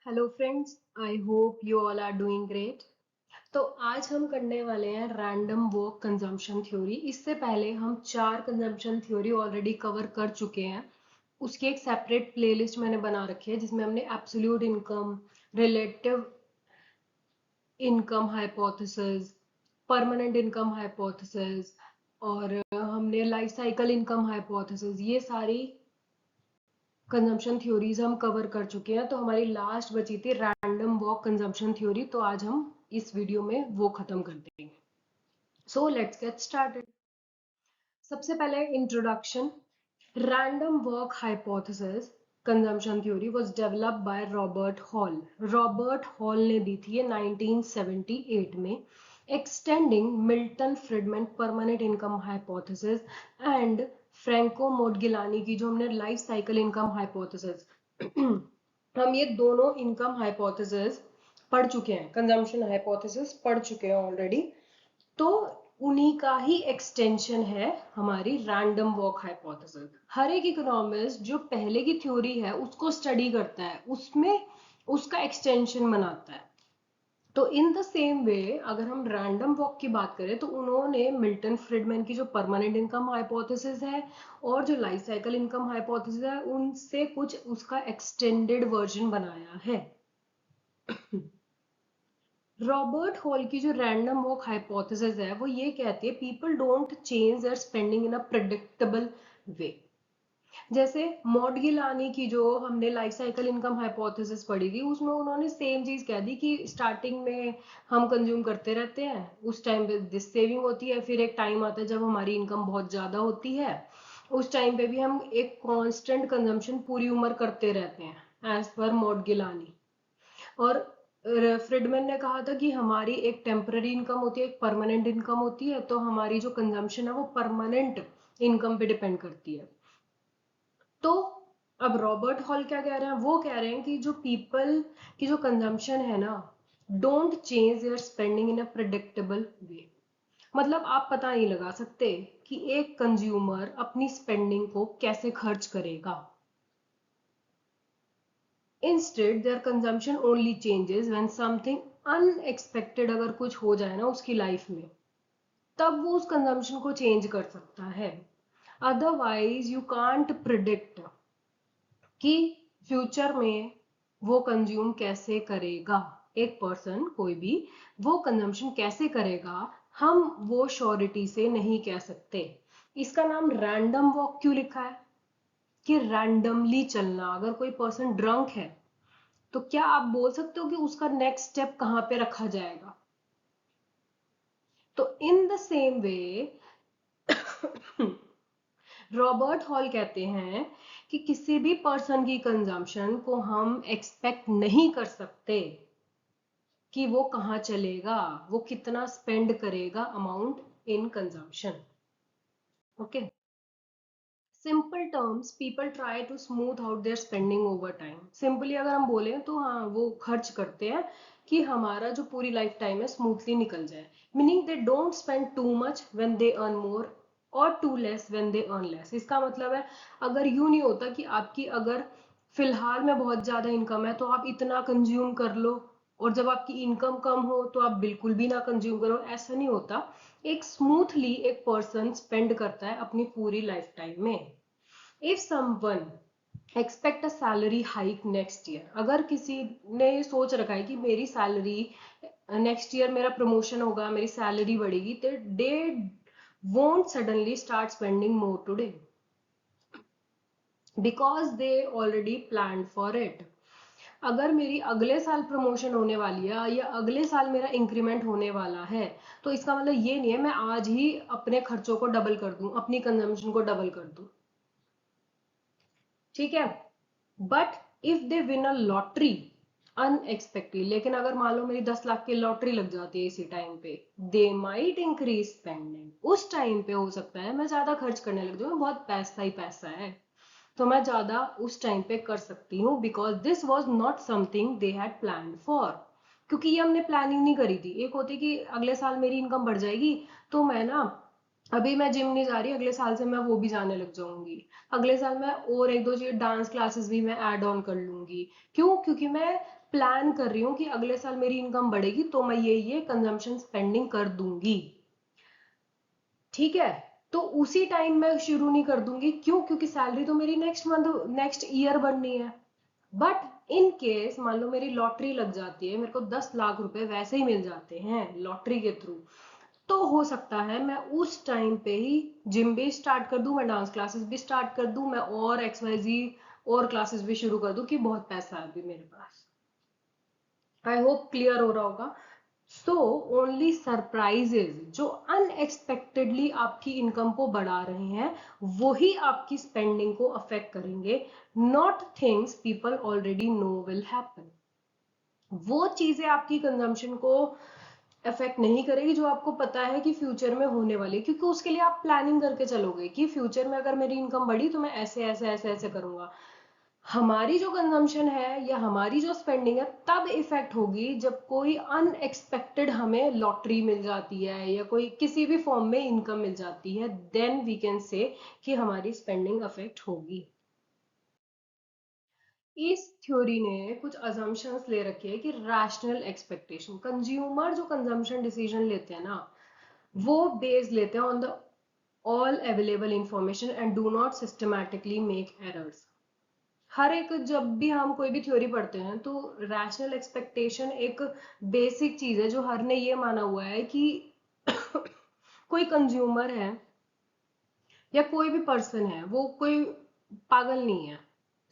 Hello friends, I hope you all are doing great. तो आज हम करने वाले हैं रैंडम वॉक कंजम्पशन थ्योरी। इससे पहले हम 4 कंजम्पशन थ्योरी ऑलरेडी कवर कर चुके हैं। उसकी एक सेपरेट प्लेलिस्ट मैंने बना रखी है जिसमें हमने absolute income, relative income hypothesis, permanent income hypothesis और हमने लाइफ साइकिल इनकम हाइपोथेसिस, ये सारी कंजम्पशन थ्योरीज हम कवर कर चुके हैं। तो हमारी लास्ट बची थी रैंडम वॉक कंजम्पशन थ्योरी, तो आज हम इस वीडियो में वो खत्म कर देंगे। So let's get started. सबसे पहले introduction. Random walk hypothesis consumption theory was developed by Robert Hall. Robert Hall ने दी थी ये 1978 में, extending Milton Friedman permanent income hypothesis and Franco Modigliani की जो हमने लाइफ साइकिल इनकम हाइपोथेसिस हम ये दोनों इनकम हाइपोथेसिस पढ़ चुके हैं, कंजम्पशन हाइपोथेसिस पढ़ चुके हैं ऑलरेडी। तो उन्हीं का ही एक्सटेंशन है हमारी रैंडम वॉक हाइपोथेसिस। हर एक इकोनॉमिस्ट जो पहले की थ्योरी है उसको स्टडी करता है, उसमें उसका एक्सटेंशन बनाता है। तो इन द सेम वे अगर हम रैंडम वॉक की बात करें तो उन्होंने मिल्टन फ्रीडमैन की जो परमानेंट इनकम हाइपोथेसिस है और जो लाइफ साइकिल इनकम हाइपोथेसिस है उनसे कुछ उसका एक्सटेंडेड वर्जन बनाया है। रॉबर्ट हॉल की जो रैंडम वॉक हाइपोथेसिस है वो ये कहती है people don't change their spending in a predictable way. जैसे मॉडगिलानी की जो हमने लाइफ साइकिल इनकम हाइपोथेसिस पढ़ी थी उसमें उन्होंने सेम चीज कह दी कि स्टार्टिंग में हम कंज्यूम करते रहते हैं, उस टाइम पे दिस सेविंग होती है, फिर एक टाइम आता है जब हमारी इनकम बहुत ज्यादा होती है, उस टाइम पे भी हम एक कांस्टेंट कंजम्पशन पूरी उम्र करते रहते हैं एज पर मॉडगिलानी। और फ्रिडमैन ने कहा था कि हमारी एक टेम्पररी इनकम होती है, एक परमानेंट इनकम होती है, तो हमारी जो कंजम्पशन है वो परमानेंट इनकम पे डिपेंड करती है। तो अब रॉबर्ट हॉल क्या कह रहे हैं, वो कह रहे हैं कि जो पीपल की जो कंजम्पशन है ना, don't change their spending in a predictable way. मतलब आप पता नहीं लगा सकते कि एक कंज्यूमर अपनी स्पेंडिंग को कैसे खर्च करेगा। Instead, their consumption only changes when something unexpected अगर कुछ हो जाए ना उसकी लाइफ में, तब वो उस कंजम्पशन को चेंज कर सकता है। अदरवाइज यू कांट प्रिडिक्ट कि फ्यूचर में वो कंज्यूम कैसे करेगा। एक पर्सन कोई भी वो कंजम्पशन कैसे करेगा हम वो श्योरिटी से नहीं कह सकते। इसका नाम रैंडम वॉक क्यों लिखा है कि रैंडमली चलना। अगर कोई पर्सन ड्रंक है तो क्या आप बोल सकते हो कि उसका नेक्स्ट स्टेप कहां पे रखा जाएगा। तो in the same way Robert hall कहते हैं कि किसी भी पर्सन की कंजम्पशन को हम एक्सपेक्ट नहीं कर सकते कि वो कहां चलेगा, वो कितना स्पेंड करेगा amount in consumption. Okay, simple terms people try to smooth out their spending over time. Simply अगर हम बोले तो हाँ वो खर्च करते हैं कि हमारा जो पूरी लाइफ टाइम है स्मूथली निकल जाए। Meaning they don't spend too much when they earn more और too less when they earn less. इसका मतलब है अगर यूं नहीं होता कि आपकी अगर फिलहाल में बहुत ज्यादा इनकम है तो आप इतना कंज्यूम कर लो और जब आपकी इनकम कम हो तो आप बिल्कुल भी ना कंज्यूम करो, ऐसा नहीं होता। एक स्मूथली एक पर्सन स्पेंड करता है अपनी पूरी लाइफ टाइम में। If someone expect a salary hike next year, अगर किसी ने सोच रखा है कि मेरी सैलरी नेक्स्ट ईयर मेरा प्रमोशन होगा, मेरी सैलरी बढ़ेगी, तो they won't suddenly start spending more today because they already plan for it. अगर मेरी अगले साल प्रमोशन होने वाली है या अगले साल मेरा इंक्रीमेंट होने वाला है तो इसका मतलब ये नहीं है मैं आज ही अपने खर्चों को डबल कर दूं, अपनी कंजम्पशन को डबल कर दूं। ठीक है, but if they win a lottery unexpected, लेकिन अगर मान लो मेरी 10 लाख की लॉटरी लग जाती है इसी टाइम पे, दे माइट इंक्रीज स्पेंडिंग। उस टाइम पे हो सकता है मैं ज्यादा खर्च करने लग जाऊं, बहुत पैसा ही पैसा है तो मैं ज्यादा उस टाइम पे कर सकती हूँ because this was not something they had plan for. क्योंकि ये हमने प्लानिंग नहीं करी थी। एक होती कि अगले साल मेरी इनकम बढ़ जाएगी तो मैं ना, अभी मैं जिम नहीं जा रही, अगले साल से मैं वो भी जाने लग जाऊंगी, अगले साल मैं और एक दो चीज डांस क्लासेस भी मैं ऐड ऑन कर लूंगी। क्यों? क्योंकि मैं प्लान कर रही हूँ कि अगले साल मेरी इनकम बढ़ेगी तो मैं ये कंजम्पशन स्पेंडिंग कर दूंगी, ठीक है। तो उसी टाइम मैं शुरू नहीं कर दूंगी, क्यों? क्योंकि सैलरी तो मेरी नेक्स्ट मंथ नेक्स्ट ईयर बढ़नी है। बट इन केस मान लो मेरी लॉटरी लग जाती है, मेरे को 10 लाख रुपए वैसे ही मिल जाते हैं लॉटरी के थ्रू, तो हो सकता है मैं उस टाइम पे ही जिम भी स्टार्ट कर दूं, मैं डांस क्लासेस भी स्टार्ट कर दूं, मैं और XYZ और क्लासेस भी शुरू कर दूं कि बहुत पैसा है अभी मेरे पास। आई होप क्लियर हो रहा होगा। सो ओनली सरप्राइजेज जो अनएक्सपेक्टेडली आपकी इनकम को बढ़ा रहे हैं वही आपकी स्पेंडिंग को अफेक्ट करेंगे, not things people already know will happen. वो चीजें आपकी कंजम्पशन को अफेक्ट नहीं करेगी जो आपको पता है कि फ्यूचर में होने वाली है, क्योंकि उसके लिए आप प्लानिंग करके चलोगे कि फ्यूचर में अगर मेरी इनकम बढ़ी तो मैं ऐसे ऐसे ऐसे ऐसे करूंगा। हमारी जो कंजम्पशन है या हमारी जो स्पेंडिंग है तब इफेक्ट होगी जब कोई अनएक्सपेक्टेड हमें लॉटरी मिल जाती है या कोई किसी भी फॉर्म में इनकम मिल जाती है, देन वी कैन से कि हमारी स्पेंडिंग अफेक्ट होगी। इस थ्योरी ने कुछ अजम्पशंस ले रखे हैं कि रैशनल एक्सपेक्टेशन, कंज्यूमर जो कंजम्पशन डिसीजन लेते हैं ना वो बेस लेते हैं on the all available information and do not systematically make errors. हर एक जब भी हम कोई भी थ्योरी पढ़ते हैं तो रैशनल एक्सपेक्टेशन एक बेसिक चीज है जो हर ने ये माना हुआ है कि कोई कंज्यूमर है या कोई भी पर्सन है वो कोई पागल नहीं है,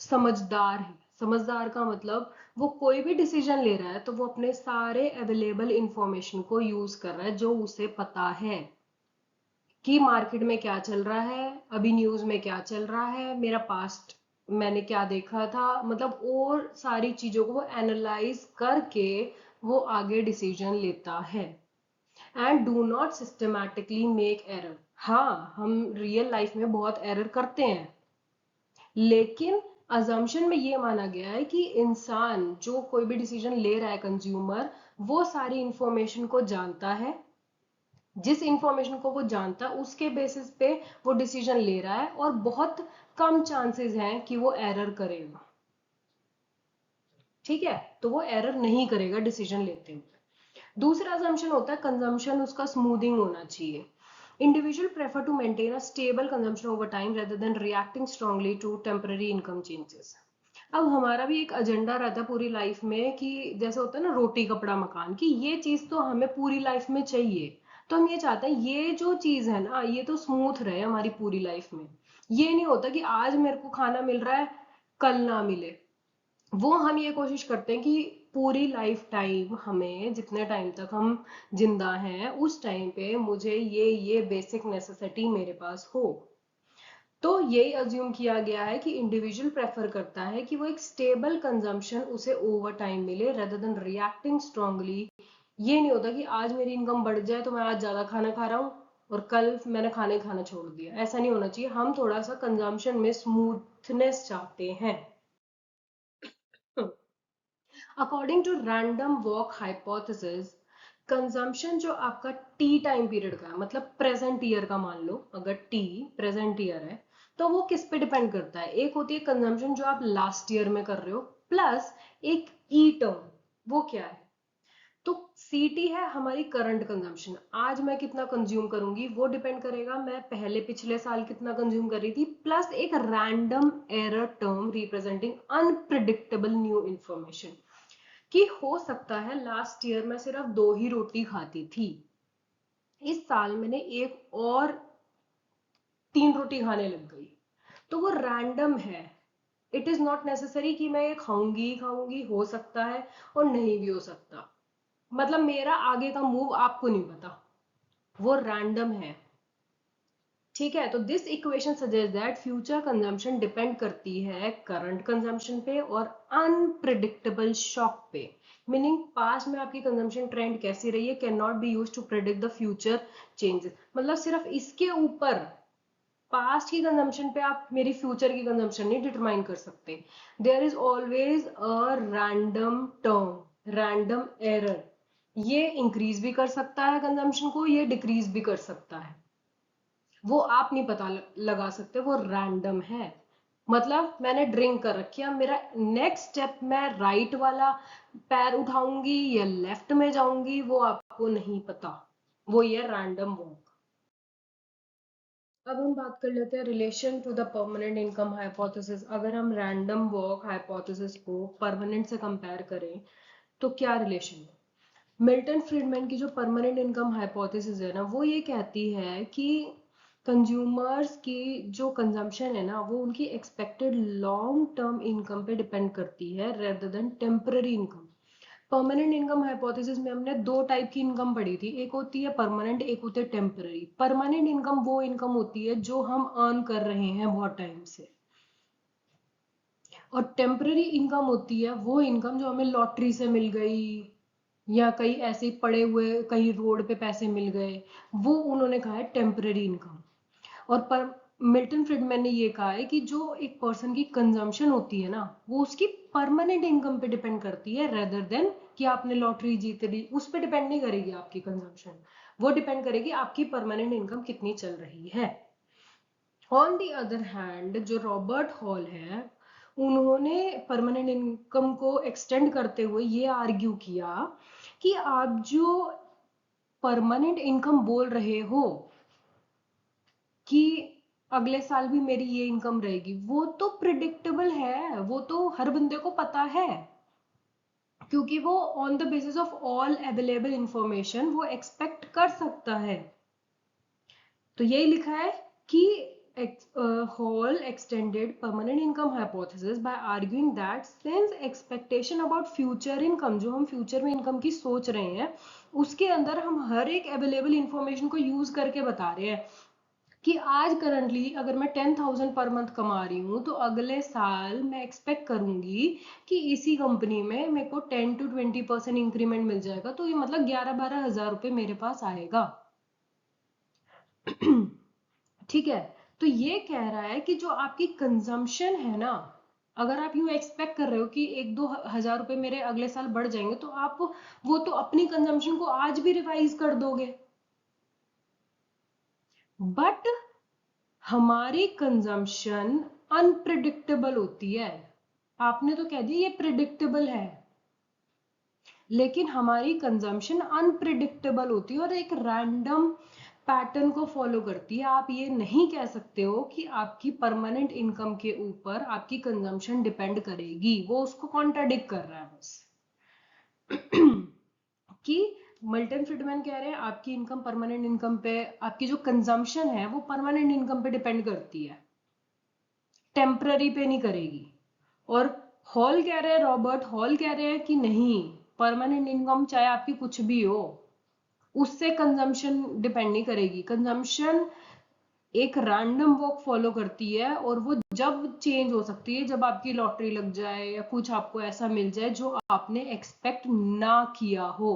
समझदार है। समझदार का मतलब वो कोई भी डिसीजन ले रहा है तो वो अपने सारे अवेलेबल इंफॉर्मेशन को यूज कर रहा है जो उसे पता है कि मार्केट में क्या चल रहा है, अभी न्यूज में क्या चल रहा है, मेरा पास्ट मैंने क्या देखा था, मतलब और सारी चीजों को वो एनालाइज करके वो आगे डिसीजन लेता है। And do not systematically make error. हाँ, हम रियल लाइफ में बहुत एरर करते हैं, लेकिन अजम्पशन में ये माना गया है कि इंसान जो कोई भी डिसीजन ले रहा है, कंज्यूमर, वो सारी इंफॉर्मेशन को जानता है, जिस इंफॉर्मेशन को वो जानता है उसके बेसिस पे वो डिसीजन ले रहा है और बहुत कम चांसेस हैं कि वो एरर करेगा, ठीक है। तो वो एरर नहीं करेगा डिसीजन लेते हुए। दूसरा असम्पशन होता है कंजम्पशन उसका स्मूथिंग होना चाहिए। Individual prefer to maintain a stable consumption over time rather than reacting strongly to temporary income changes. अब हमारा भी एक एजेंडा रहता है पूरी लाइफ में कि जैसे होता है ना रोटी कपड़ा मकान, कि ये चीज तो हमें पूरी लाइफ में चाहिए। तो हम ये चाहते हैं ये जो चीज है ना ये तो स्मूथ रहे हमारी पूरी लाइफ में। ये नहीं होता कि आज मेरे को खाना मिल रहा है कल ना मिले। वो हम ये कोशिश करते हैं कि पूरी लाइफ टाइम हमें जितने टाइम तक हम जिंदा हैं उस टाइम पे मुझे ये बेसिक नेसेसिटी मेरे पास हो। तो यही अज्यूम किया गया है कि इंडिविजुअल प्रेफर करता है कि वो एक स्टेबल कंजम्पशन उसे ओवर टाइम मिले रेदर देन रिएक्टिंग स्ट्रांगली। ये नहीं होता कि आज मेरी इनकम बढ़ जाए तो मैं आज ज्यादा खाना खा रहा हूँ और कल मैंने खाना छोड़ दिया, ऐसा नहीं होना चाहिए। हम थोड़ा सा कंजम्पशन में स्मूथनेस चाहते हैं। According to random walk hypothesis, consumption जो आपका टी टाइम पीरियड का है, मतलब प्रेजेंट ईयर का मान लो, अगर टी प्रेजेंट ईयर है तो वो किस पे डिपेंड करता है? एक होती है कंजम्पशन जो आप लास्ट ईयर में कर रहे हो, प्लस एक ई टर्म, वो क्या है? तो सीटी है हमारी करंट कंजम्पशन, आज मैं कितना कंज्यूम करूंगी वो डिपेंड करेगा मैं पहले पिछले साल कितना कंज्यूम कर रही थी, प्लस एक random error term representing unpredictable new information, कि हो सकता है लास्ट ईयर मैं सिर्फ 2 ही रोटी खाती थी, इस साल मैंने एक और 3 रोटी खाने लग गई। तो वो रैंडम है, इट इज नॉट नेसेसरी कि मैं ये खाऊंगी ही खाऊंगी, हो सकता है और नहीं भी हो सकता। मतलब मेरा आगे का मूव आपको नहीं पता, वो रैंडम है, ठीक है। तो this equation suggest that future consumption depend करती है करंट कंजम्पशन पे और अनप्रिडिक्टेबल शॉक पे। मीनिंग पास्ट में आपकी कंजम्पशन ट्रेंड कैसी रही है can not be use to predict the future changes. मतलब सिर्फ इसके ऊपर पास्ट की कंजम्पशन पे आप मेरी फ्यूचर की कंजम्पशन नहीं डिटरमाइन कर सकते। There is always a random term, random error, ये इंक्रीज भी कर सकता है कंजम्पशन को, ये डिक्रीज भी कर सकता है, वो आप नहीं पता लगा सकते, वो रैंडम है। मतलब मैंने ड्रिंक कर रखी है, मेरा नेक्स्ट स्टेप मैं राइट वाला पैर उठाऊंगी या लेफ्ट में जाऊंगी वो आपको नहीं पता, वो ये रैंडम वॉक। अब हम बात कर लेते हैं relation to the permanent income hypothesis. अगर हम रैंडम वॉक हाइपोथेसिस को परमानेंट से कंपेयर करें तो क्या रिलेशन है। मिल्टन फ्रीडमैन की जो परमानेंट इनकम हाइपोथेसिस है ना, वो ये कहती है कि कंज्यूमर्स की जो कंजम्पशन है ना, वो उनकी एक्सपेक्टेड लॉन्ग टर्म इनकम पे डिपेंड करती है rather than temporary income. Permanent income hypothesis में हमने दो टाइप की इनकम पढ़ी थी, एक होती है परमानेंट, एक होती है टेम्पररी। परमानेंट इनकम वो इनकम होती है जो हम अर्न कर रहे हैं बहुत टाइम से, और टेम्पररी इनकम होती है वो इनकम जो हमें लॉटरी से मिल गई या कहीं ऐसे ही पड़े हुए कहीं रोड पे पैसे मिल गए, वो उन्होंने कहा है टेम्पररी इनकम। और पर मिल्टन फ्रीडमैन ने ये कहा है कि जो एक पर्सन की कंजम्पशन होती है ना, वो उसकी परमानेंट इनकम पे डिपेंड करती है रेदर देन कि आपने लॉटरी जीत ली, उस पर डिपेंड नहीं करेगी आपकी कंजम्पशन, वो डिपेंड करेगी आपकी परमानेंट इनकम कितनी चल रही है। ऑन दी अदर हैंड जो रॉबर्ट हॉल है, उन्होंने परमानेंट इनकम को एक्सटेंड करते हुए ये आर्ग्यू किया कि आप जो परमानेंट इनकम बोल रहे हो कि अगले साल भी मेरी ये इनकम रहेगी, वो तो प्रिडिक्टेबल है, वो तो हर बंदे को पता है, क्योंकि वो on the basis of all available information वो एक्सपेक्ट कर सकता है। तो यही लिखा है कि Hall extended permanent income hypothesis by arguing that since expectation about future income, जो हम फ्यूचर में इनकम की सोच रहे हैं, उसके अंदर हम हर एक अवेलेबल इंफॉर्मेशन को यूज करके बता रहे हैं कि आज करंटली अगर मैं 10,000 पर मंथ कमा रही हूँ तो अगले साल मैं एक्सपेक्ट करूंगी कि इसी कंपनी में मेरे को 10 to 20% इंक्रीमेंट मिल जाएगा, तो ये मतलब 11-12 हज़ार रुपये मेरे पास आएगा। ठीक है, तो ये कह रहा है कि जो आपकी कंजम्पशन है ना, अगर आप यूं एक्सपेक्ट कर रहे हो कि 1-2 हज़ार रुपए मेरे अगले साल बढ़ जाएंगे, तो आप वो तो अपनी कंजम्पशन को आज भी रिवाइज कर दोगे, बट हमारी कंजम्पशन अनप्रिडिक्टेबल होती है। आपने तो कह दिया ये प्रिडिक्टेबल है, लेकिन हमारी कंजम्पशन अनप्रिडिक्टेबल होती है और एक रैंडम पैटर्न को फॉलो करती है। आप ये नहीं कह सकते हो कि आपकी परमानेंट इनकम के ऊपर आपकी कंजम्पशन डिपेंड करेगी, वो उसको कॉन्ट्राडिक्ट कर रहा है बस। कि मिल्टन फ्रीडमैन कह रहे हैं आपकी इनकम परमानेंट इनकम पे, आपकी जो कंजम्पशन है वो परमानेंट इनकम पे डिपेंड करती है, टेम्पररी पे नहीं करेगी। और हॉल कह रहे हैं, रॉबर्ट हॉल कह रहे हैं कि नहीं, परमानेंट इनकम चाहे आपकी कुछ भी हो, उससे कंजम्पशन डिपेंड नहीं करेगी। कंजम्पशन एक रैंडम वॉक फॉलो करती है और वो जब चेंज हो सकती है, जब आपकी लॉटरी लग जाए या कुछ आपको ऐसा मिल जाए जो आपने एक्सपेक्ट ना किया हो,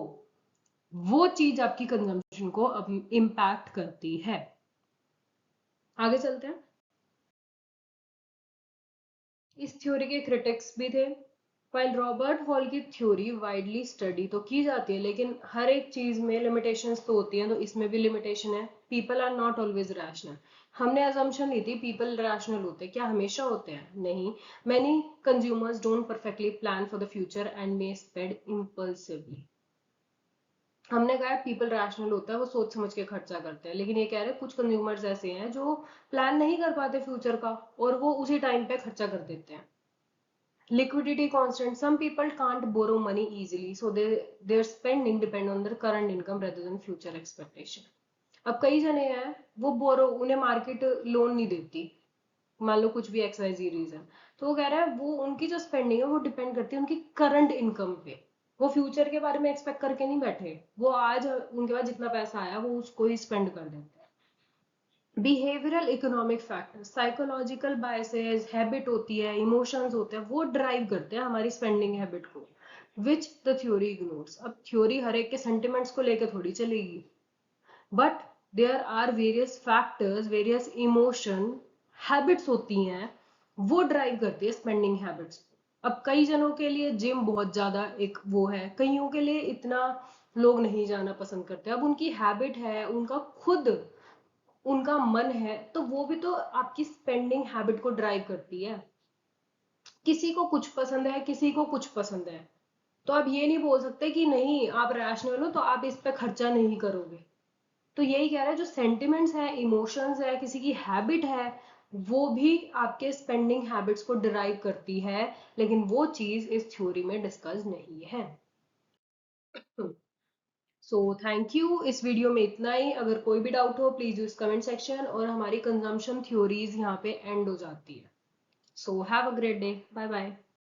वो चीज आपकी कंजम्पशन को इम्पैक्ट करती है। आगे चलते हैं। इस थ्योरी के क्रिटिक्स भी थे। वाइल रॉबर्ट हॉल की थ्योरी वाइडली स्टडी तो की जाती है, लेकिन हर एक चीज में लिमिटेशंस तो होती हैं, तो इसमें भी लिमिटेशन है। People are not always rational. हमने अजम्पशन ली थी पीपल रैशनल होते, क्या हमेशा होते हैं? नहीं। Many consumers don't perfectly plan for the future and may spend impulsively. हमने कहा पीपल रैशनल होता है, वो सोच समझ के खर्चा करते हैं, लेकिन ये कह रहे हैं कुछ कंज्यूमर्स ऐसे हैं जो प्लान नहीं कर पाते फ्यूचर का और वो उसी टाइम पे खर्चा कर देते हैं। Liquidity constant. Some people can't borrow money easily, so their spending depend on their current income rather than future expectation. अब कई जने हैं वो बोरो, उन्हें मार्केट लोन नहीं देती, मान लो कुछ भी XYZ रीजन, तो वो कह रहा है वो उनकी जो स्पेंडिंग है वो डिपेंड करती है उनकी करंट इनकम पे। वो फ्यूचर के बारे में एक्सपेक्ट करके नहीं बैठे, वो आज उनके पास जितना पैसा आया वो उसको ही स्पेंड कर देते हैं। Behavioural economic factor, psychological biases, habit होती है, इमोशंस होते हैं, वो ड्राइव करते हैं हमारी स्पेंडिंग हैबिट को, विच द थ्योरी इग्नोर्स। अब थ्योरी हर एक के सेंटिमेंट्स को लेकर थोड़ी चलेगी, but there are various factors, various emotion, habits होती हैं, वो ड्राइव करती है स्पेंडिंग हैबिट्स। अब कई जनों के लिए जिम बहुत ज्यादा एक वो है, कईयों के लिए इतना लोग नहीं जाना पसंद करते। अब उनकी हैबिट है, उनका खुद उनका मन है, तो वो भी तो आपकी स्पेंडिंग हैबिट को ड्राइव करती है। किसी को कुछ पसंद है, किसी को कुछ पसंद है, तो आप ये नहीं बोल सकते कि नहीं आप रैशनल हो तो आप इस पे खर्चा नहीं करोगे। तो यही कह रहा है, जो सेंटिमेंट्स है, इमोशंस है, किसी की हैबिट है, वो भी आपके स्पेंडिंग हैबिट्स को डिराइव करती है, लेकिन वो चीज इस थ्योरी में डिस्कस नहीं है। सो थैंक यू, इस वीडियो में इतना ही। अगर कोई भी डाउट हो प्लीज यूज कमेंट सेक्शन, और हमारी कंजम्पशन थ्योरीज यहाँ पे एंड हो जाती है। So have a great day, bye bye.